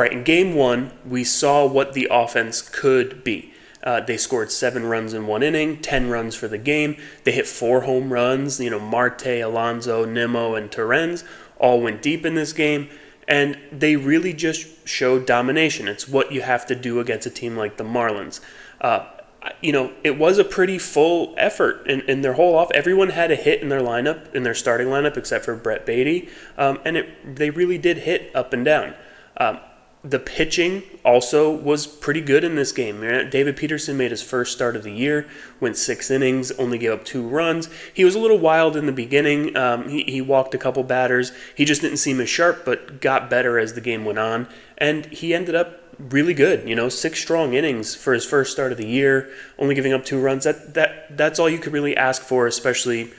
All right, in game one, we saw what the offense could be. They scored 7 runs in 1 inning, 10 runs for the game. They hit 4 home runs. Marte, Alonso, Nimmo, and Torrens all went deep in this game. And they really just showed domination. It's what you have to do against a team like the Marlins. It was a pretty full effort in their whole off. Everyone had a hit in their lineup, in their starting lineup, except for Brett Beatty. They really did hit up and down. The pitching also was pretty good in this game. David Peterson made his first start of the year, went 6 innings, only gave up 2 runs. He was a little wild in the beginning. He walked a couple batters. He just didn't seem as sharp, but got better as the game went on. And he ended up really good. 6 strong innings for his first start of the year, only giving up 2 runs. That's all you could really ask for, especially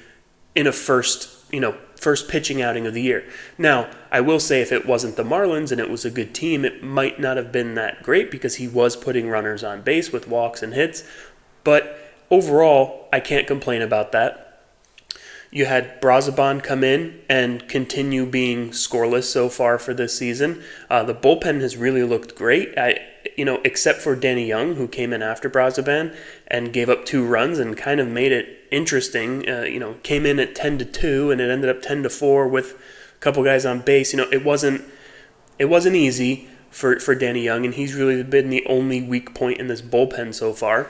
in a first pitching outing of the year. Now, I will say if it wasn't the Marlins and it was a good team, it might not have been that great because he was putting runners on base with walks and hits. But overall, I can't complain about that. You had Brazoban come in and continue being scoreless so far for this season. The bullpen has really looked great, except for Danny Young, who came in after Brazoban and gave up 2 runs and kind of made it interesting. Came in at 10-2 and it ended up 10-4 with a couple guys on base. It wasn't easy for Danny Young, and he's really been the only weak point in this bullpen so far.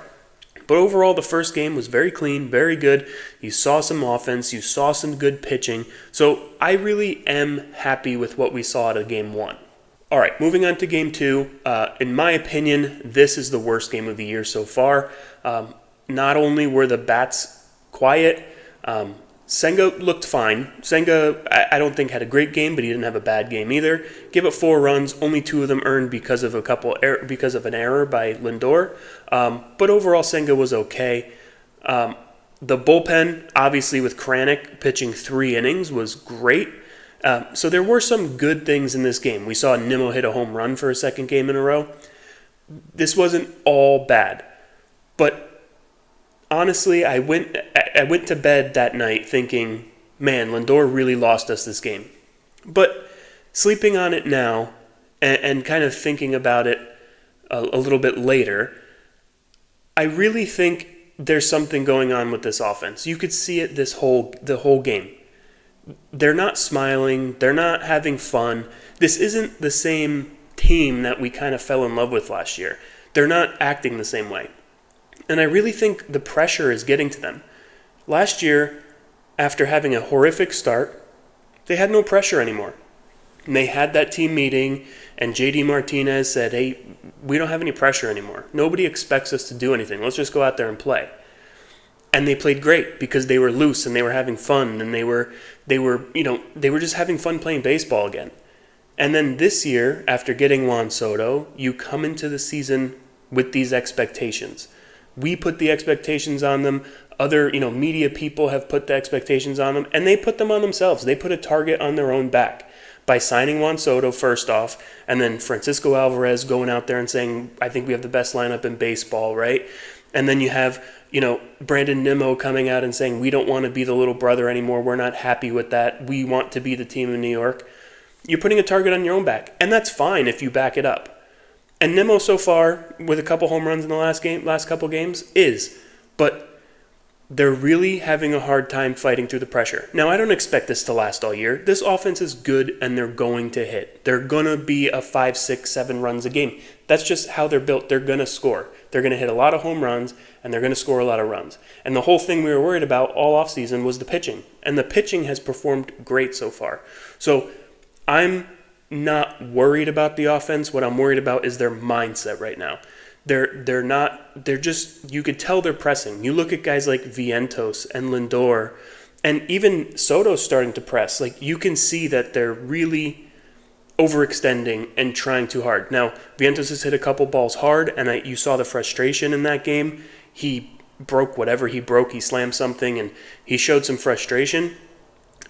But overall, the first game was very clean, very good. You saw some offense. You saw some good pitching. So I really am happy with what we saw out of game 1. All right, moving on to game 2. In my opinion, this is the worst game of the year so far. Not only were the bats quiet, Senga looked fine. Senga, I don't think had a great game, but he didn't have a bad game either. Gave up 4 runs, only 2 of them earned because of an error by Lindor. But overall, Senga was okay. The bullpen, obviously with Kranick pitching 3 innings, was great. So there were some good things in this game. We saw Nimmo hit a home run for a second game in a row. This wasn't all bad, but honestly, I went to bed that night thinking, man, Lindor really lost us this game. But sleeping on it now and kind of thinking about it a little bit later, I really think there's something going on with this offense. You could see it the whole game. They're not smiling. They're not having fun. This isn't the same team that we kind of fell in love with last year. They're not acting the same way. And I really think the pressure is getting to them. Last year, after having a horrific start, they had no pressure anymore. And they had that team meeting, and JD Martinez said, hey, we don't have any pressure anymore. Nobody expects us to do anything. Let's just go out there and play. And they played great because they were loose and they were having fun and they were just having fun playing baseball again. And then this year, after getting Juan Soto, you come into the season with these expectations. We put the expectations on them. Other, media people have put the expectations on them, and they put them on themselves. They put a target on their own back by signing Juan Soto first off, and then Francisco Alvarez going out there and saying, I think we have the best lineup in baseball, right? And then you have, Brandon Nimmo coming out and saying, we don't want to be the little brother anymore. We're not happy with that. We want to be the team in New York. You're putting a target on your own back, and that's fine if you back it up. And Nimmo so far, with a couple home runs in the last couple games, but they're really having a hard time fighting through the pressure. Now, I don't expect this to last all year. This offense is good, and they're going to hit. They're going to be a 5, 6, 7 runs a game. That's just how they're built. They're going to score. They're going to hit a lot of home runs, and they're going to score a lot of runs. And the whole thing we were worried about all offseason was the pitching. And the pitching has performed great so far. So I'm not worried about the offense. What I'm worried about is their mindset right now. They're just, you could tell they're pressing. You look at guys like Vientos and Lindor, and even Soto's starting to press. Like, you can see that they're really overextending and trying too hard. Now, Vientos has hit a couple balls hard, and you saw the frustration in that game. He broke whatever he broke. He slammed something, and he showed some frustration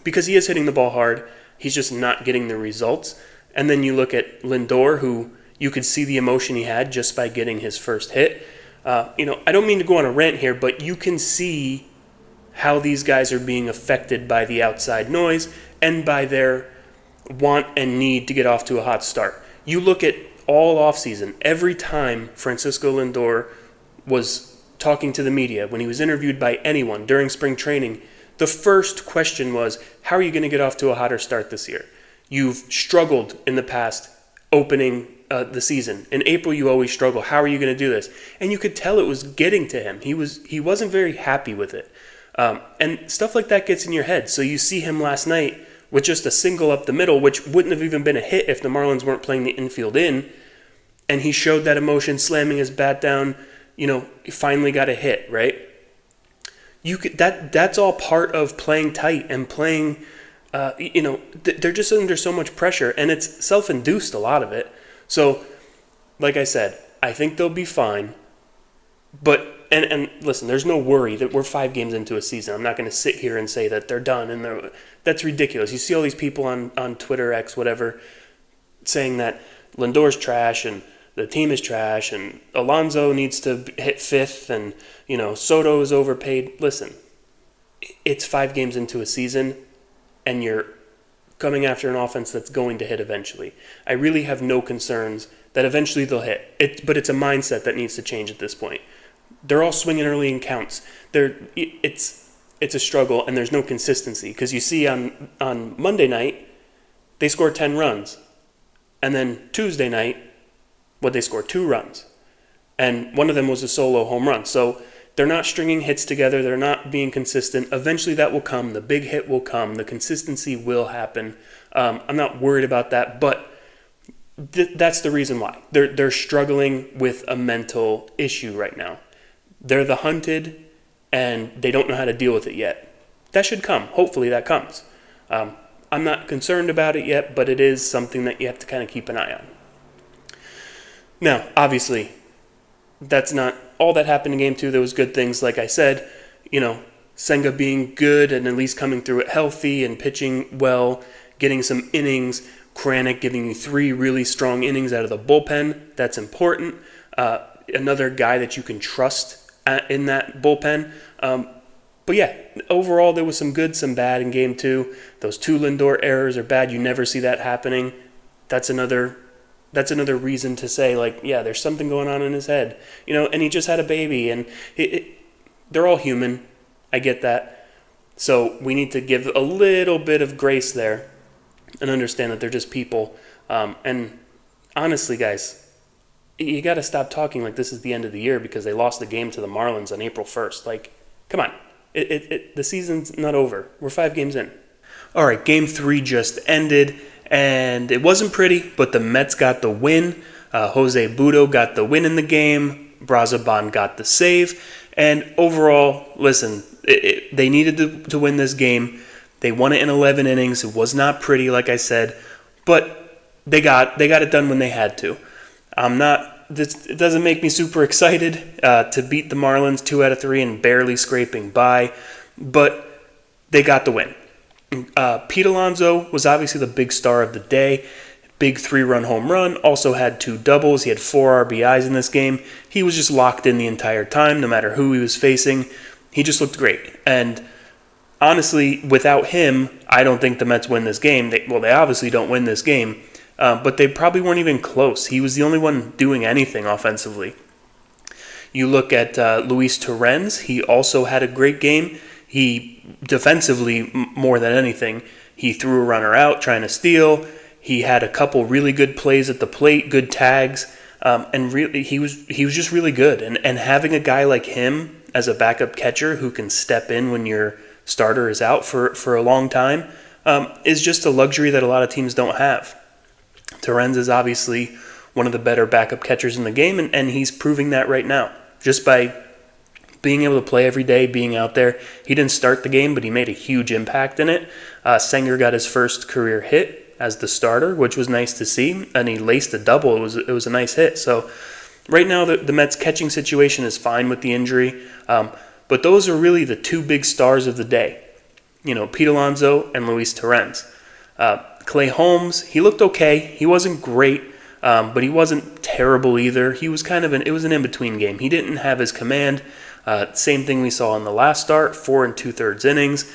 because he is hitting the ball hard. He's just not getting the results. And then you look at Lindor, who you could see the emotion he had just by getting his first hit. I don't mean to go on a rant here, but you can see how these guys are being affected by the outside noise and by their want and need to get off to a hot start. You look at all offseason, every time Francisco Lindor was talking to the media, when he was interviewed by anyone during spring training, the first question was, how are you going to get off to a hotter start this year? You've struggled in the past opening the season. In April, you always struggle. How are you going to do this? And you could tell it was getting to him. He wasn't very happy with it. And stuff like that gets in your head. So you see him last night with just a single up the middle, which wouldn't have even been a hit if the Marlins weren't playing the infield in. And he showed that emotion, slamming his bat down. He finally got a hit, right? That's all part of playing tight and playing. They're just under so much pressure, and it's self-induced, a lot of it. So, like I said, I think they'll be fine. But, and listen, there's no worry that we're 5 games into a season. I'm not going to sit here and say that they're done, and that's ridiculous. You see all these people on Twitter, X, whatever, saying that Lindor's trash, and the team is trash, and Alonso needs to hit 5th, and, Soto is overpaid. Listen, it's 5 games into a season, and you're coming after an offense that's going to hit eventually. I really have no concerns that eventually they'll hit. But it's a mindset that needs to change at this point. They're all swinging early in counts. It's a struggle, and there's no consistency. Because you see on Monday night, they scored 10 runs. And then Tuesday night, they scored 2 runs. And one of them was a solo home run. So they're not stringing hits together. They're not being consistent. Eventually that will come. The big hit will come. The consistency will happen. I'm not worried about that, but that's the reason why. They're struggling with a mental issue right now. They're the hunted, and they don't know how to deal with it yet. That should come. Hopefully that comes. I'm not concerned about it yet, but it is something that you have to kind of keep an eye on. Now, obviously, that's not all that happened in Game 2. There was good things, like I said. Senga being good and at least coming through it healthy and pitching well, getting some innings. Kranick giving you 3 really strong innings out of the bullpen. That's important. Another guy that you can trust in that bullpen. But yeah, overall there was some good, some bad in Game 2. Those 2 Lindor errors are bad. You never see that happening. That's another reason to say, there's something going on in his head. And he just had a baby, and they're all human. I get that. So we need to give a little bit of grace there and understand that they're just people. And honestly, guys, you got to stop talking like this is the end of the year because they lost the game to the Marlins on April 1st. Come on. The season's not over. We're 5 games in. All right, Game 3 just ended. And it wasn't pretty, but the Mets got the win. Jose Butto got the win in the game. Brazoban got the save. And overall, listen, they needed to win this game. They won it in 11 innings. It was not pretty, like I said, but they got it done when they had to. It doesn't make me super excited to beat the Marlins 2 out of 3 and barely scraping by, but they got the win. Pete Alonso was obviously the big star of the day. Big 3-run home run. Also had 2 doubles. He had 4 RBIs in this game. He was just locked in the entire time, no matter who he was facing. He just looked great. And honestly, without him, I don't think the Mets win this game. They obviously don't win this game, but they probably weren't even close. He was the only one doing anything offensively. You look at Luis Torrens. He also had a great game. He defensively, more than anything, he threw a runner out trying to steal. He had a couple really good plays at the plate, good tags, and really he was just really good. And having a guy like him as a backup catcher who can step in when your starter is out for a long time is just a luxury that a lot of teams don't have. Torrens is obviously one of the better backup catchers in the game, and he's proving that right now just by being able to play every day, being out there. He didn't start the game, but he made a huge impact in it. Sanger got his first career hit as the starter, which was nice to see, and he laced a double. It was a nice hit. So right now the Mets catching situation is fine with the injury, but those are really the 2 big stars of the day. Pete Alonso and Luis Torrens. Clay Holmes, he looked okay. He wasn't great, but he wasn't terrible either. He was it was an in-between game. He didn't have his command. Same thing we saw in the last start, 4 2/3 innings.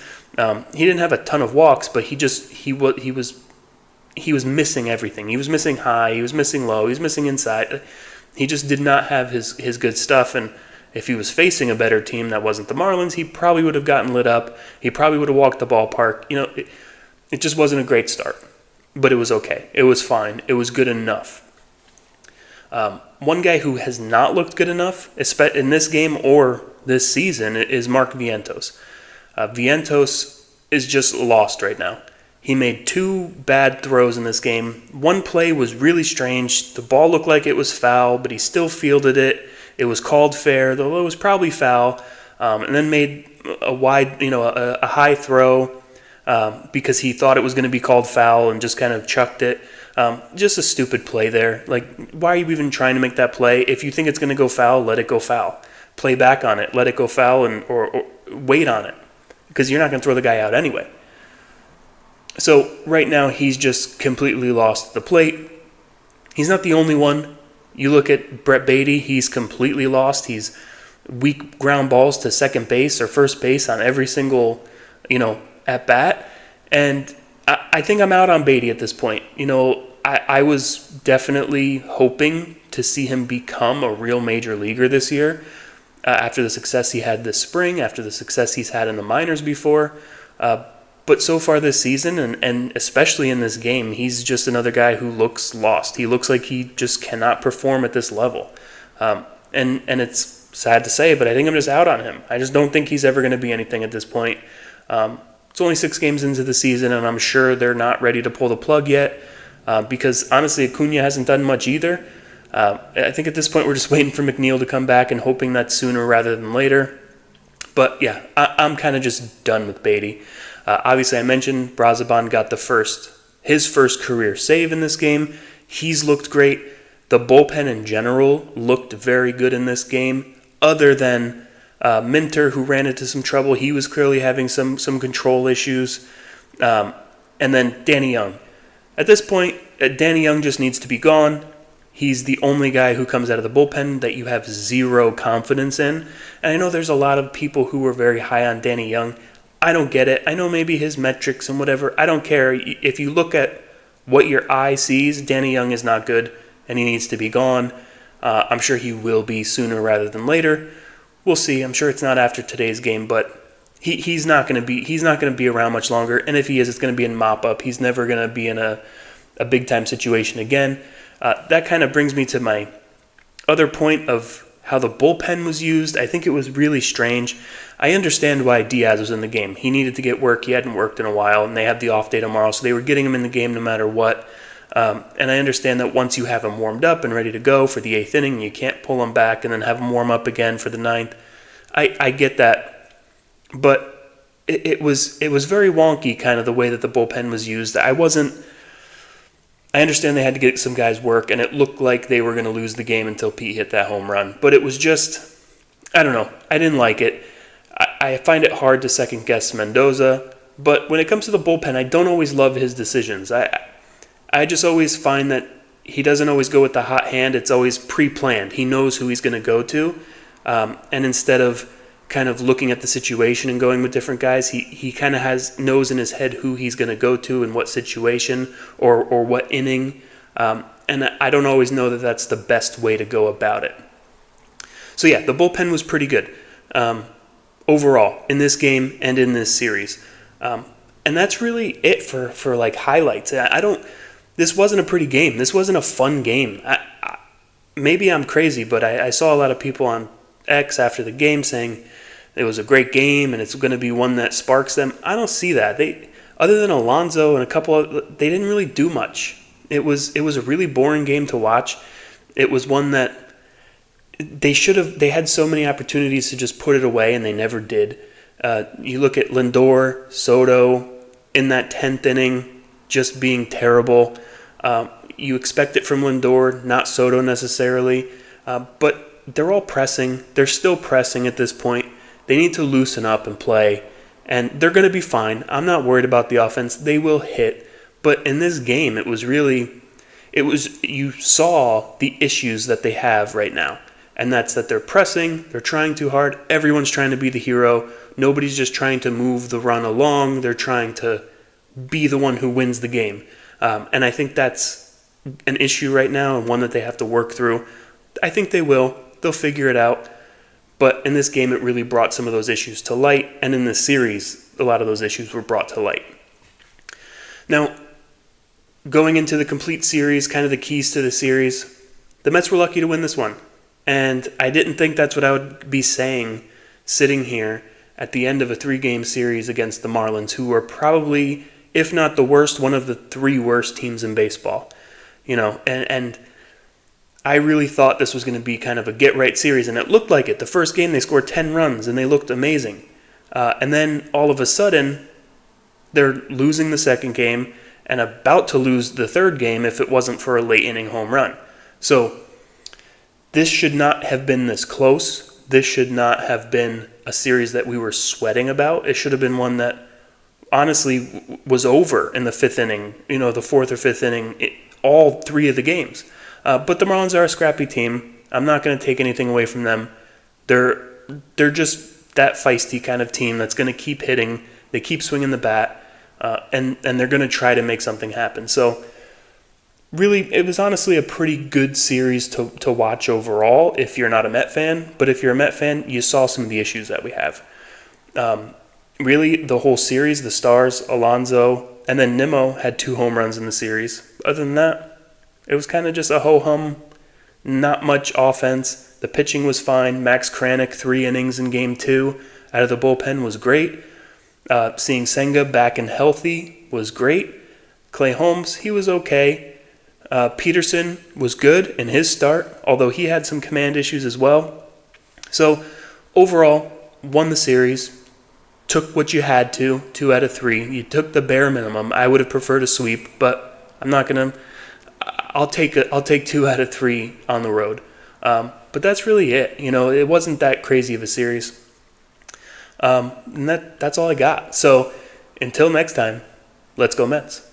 He didn't have a ton of walks, but he was he was missing everything. He was missing high, he was missing low, he was missing inside. He just did not have his good stuff, and if he was facing a better team that wasn't the Marlins, he probably would have gotten lit up. He probably would have walked the ballpark. It just wasn't a great start, but it was okay. It was fine. It was good enough. One guy who has not looked good enough in this game or this season is Mark Vientos. Vientos is just lost right now. He made 2 bad throws in this game. One play was really strange. The ball looked like it was foul, but he still fielded it. It was called fair, though it was probably foul. And then made a wide, a high throw because he thought it was going to be called foul and just kind of chucked it. Just a stupid play there. Like, why are you even trying to make that play? If you think it's going to go foul, let it go foul. Play back on it. Let it go foul or wait on it because you're not going to throw the guy out anyway. So right now he's just completely lost the plate. He's not the only one. You look at Brett Beatty, he's completely lost. He's weak ground balls to second base or first base on every single, at bat. And I think I'm out on Beatty at this point. I was definitely hoping to see him become a real major leaguer this year after the success he had this spring, after the success he's had in the minors before. But so far this season, and especially in this game, he's just another guy who looks lost. He looks like he just cannot perform at this level. And it's sad to say, but I think I'm just out on him. I just don't think he's ever going to be anything at this point. It's only 6 games into the season, and I'm sure they're not ready to pull the plug yet because, honestly, Acuna hasn't done much either. I think at this point we're just waiting for McNeil to come back and hoping that's sooner rather than later. But, yeah, I'm kind of just done with Beatty. Obviously, I mentioned Brazaban got his first career save in this game. He's looked great. The bullpen in general looked very good in this game, other than Minter, who ran into some trouble. He was clearly having some control issues. And then Danny Young. At this point, Danny Young just needs to be gone. He's the only guy who comes out of the bullpen that you have zero confidence in. And I know there's a lot of people who were very high on Danny Young. I don't get it. I know maybe his metrics and whatever. I don't care. If you look at what your eye sees, Danny Young is not good, and he needs to be gone. I'm sure he will be sooner rather than later. We'll see. I'm sure it's not after today's game, but he's not going to be around much longer. And if he is, it's going to be in mop-up. He's never going to be in a big-time situation again. That kind of brings me to my other point of how the bullpen was used. I think it was really strange. I understand why Diaz was in the game. He needed to get work. He hadn't worked in a while, and they had the off day tomorrow, so they were getting him in the game no matter what. And I understand that once you have him warmed up and ready to go for the 8th inning, you can't pull him back and then have him warm up again for the 9th. I get that. But it was very wonky, kind of the way that the bullpen was used. I understand they had to get some guys work, and it looked like they were going to lose the game until Pete hit that home run. But it was just, I don't know. I didn't like it. I find it hard to second-guess Mendoza. But when it comes to the bullpen, I don't always love his decisions. I just always find that he doesn't always go with the hot hand. It's always pre-planned. He knows who he's going to go to. And instead of kind of looking at the situation and going with different guys, he kind of knows in his head who he's going to go to in what situation or what inning. And I don't always know that that's the best way to go about it. So yeah, the bullpen was pretty good overall in this game and in this series. And that's really it for like highlights. This wasn't a pretty game. This wasn't a fun game. Maybe I'm crazy, but I saw a lot of people on X after the game saying it was a great game and it's going to be one that sparks them. I don't see that. Other than Alonso and a couple they didn't really do much. It was a really boring game to watch. It was one that they had so many opportunities to just put it away and they never did. You look at Lindor, Soto in that 10th inning just being terrible. You expect it from Lindor, not Soto necessarily. But they're all pressing. They're still pressing at this point. They need to loosen up and play. And they're going to be fine. I'm not worried about the offense. They will hit. But in this game, you saw the issues that they have right now. And that's that they're pressing. They're trying too hard. Everyone's trying to be the hero. Nobody's just trying to move the run along. They're trying to be the one who wins the game. And I think that's an issue right now and one that they have to work through. I think they will. They'll figure it out. But in this game, it really brought some of those issues to light. And in this series, a lot of those issues were brought to light. Now, going into the complete series, kind of the keys to the series, the Mets were lucky to win this one. And I didn't think that's what I would be saying sitting here at the end of a 3-game series against the Marlins, who were probably, if not the worst, one of the 3 worst teams in baseball. And I really thought this was going to be kind of a get-right series, and it looked like it. The first game, they scored 10 runs, and they looked amazing. And then all of a sudden, they're losing the second game and about to lose the third game if it wasn't for a late-inning home run. So this should not have been this close. This should not have been a series that we were sweating about. It should have been one that honestly was over in the 5th inning, the 4th or 5th inning, all 3 of the games. But the Marlins are a scrappy team. I'm not going to take anything away from them. They're just that feisty kind of team that's going to keep hitting. They keep swinging the bat, and they're going to try to make something happen. So really, it was honestly a pretty good series to watch overall if you're not a Met fan. But if you're a Met fan, you saw some of the issues that we have. Really, the whole series, the Stars, Alonso, and then Nimmo had 2 home runs in the series. Other than that, it was kind of just a ho-hum, not much offense. The pitching was fine. Max Kranick, 3 innings in Game 2 out of the bullpen was great. Seeing Senga back and healthy was great. Clay Holmes, he was okay. Peterson was good in his start, although he had some command issues as well. So overall, won the series, took what you had to, 2 out of 3. You took the bare minimum. I would have preferred a sweep, but I'm not going to. I'll take 2 out of 3 on the road. But that's really it. It wasn't that crazy of a series. And that's all I got. So until next time, let's go Mets.